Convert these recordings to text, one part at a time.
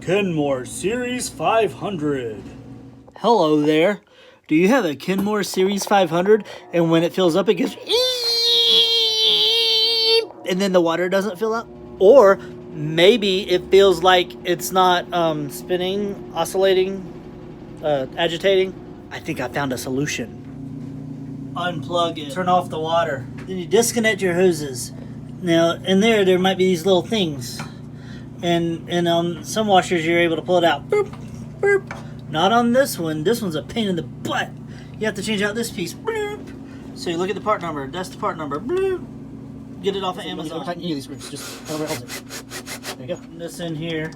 Kenmore Series 500. Hello there. Do you have a Kenmore Series 500 and when it fills up it goes and then the water doesn't fill up? Or maybe it feels like it's not spinning, oscillating, agitating? I think I found a solution. Unplug it. Turn off the water. Then you disconnect your hoses. Now in there might be these little things. And on some washers you're able to pull it out. Boop, boop. Not on this one. This one's a pain in the butt. You have to change out this piece. Bloop. So you look at the part number. That's the part number. Bloop. Get it off of Amazon. Tighten any of these screws. Just kind of where it holds it. There you go. This in here.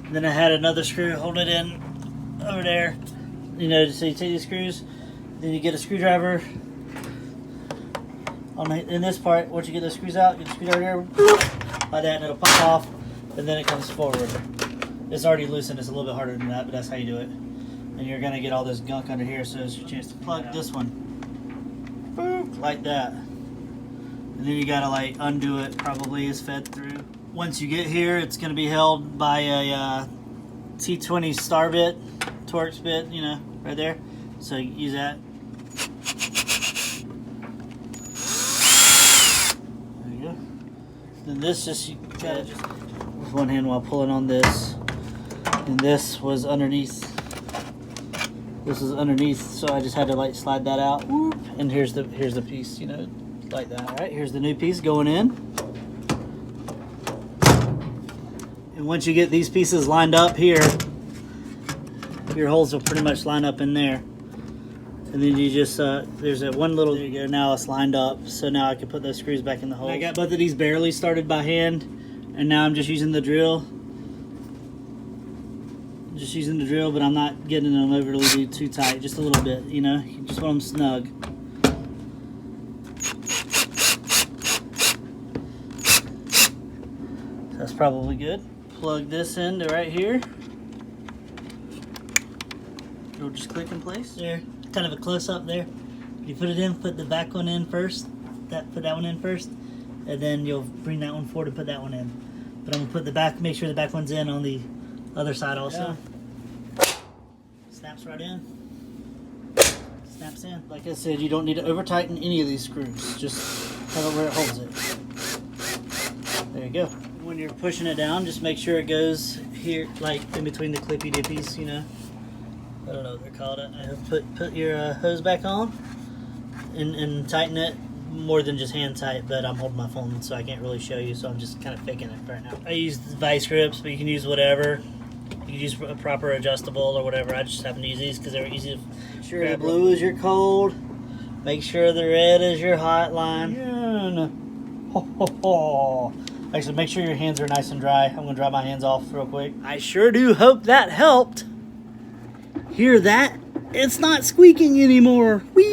And then I had another screw. Hold it in over there. You know, so you take these screws. Then you get a screwdriver. In this part, once you get the screws out, get the screwdriver here. Bloop, like that, and it'll pop off. And then it comes forward. It's already loosened. It's a little bit harder than that, but that's how you do it. And you're gonna get all this gunk under here, so it's your chance to plug this one. Boop, like that. And then you gotta like undo it. Probably is fed through. Once you get here, it's gonna be held by a T20 star bit, Torx bit, you know, right there. So you use that. There you go. Then this you gotta just with one hand while pulling on this. And this was underneath. This is underneath, so I just had to like slide that out. Whoop, and here's the piece, you know, like that. All right, here's the new piece going in. And once you get these pieces lined up here, your holes will pretty much line up in there. And then you just there's that one little. There you go. Now it's lined up, so now I can put those screws back in the hole. I got both of these barely started by hand, and now I'm just using the drill. Just using the drill, but I'm not getting them overly too tight, just a little bit, you know. You just want them snug. That's probably good. Plug this into right here. It'll just click in place. There, kind of a close up there. You put it in, put the back one in first. Put that one in first, and then you'll bring that one forward and put that one in. But I'm gonna put the back, make sure the back one's in on the other side also. Yeah. Snaps right in. Snaps in. Like I said, you don't need to over tighten any of these screws. Just have it where it holds it. There you go. When you're pushing it down, just make sure it goes here, like in between the clippy dippies, you know. I don't know what they're called. Put your hose back on and tighten it. More than just hand tight, but I'm holding my phone so I can't really show you, so I'm just kind of faking it right now. I use vice grips, but you can use whatever. You can use a proper adjustable or whatever. I just happen to use these because they were easy to make sure the blue is your cold. Make sure the red is your hot line. Ho, ho, ho. Actually, make sure your hands are nice and dry. I'm going to dry my hands off real quick. I sure do hope that helped. Hear that? It's not squeaking anymore. Whee!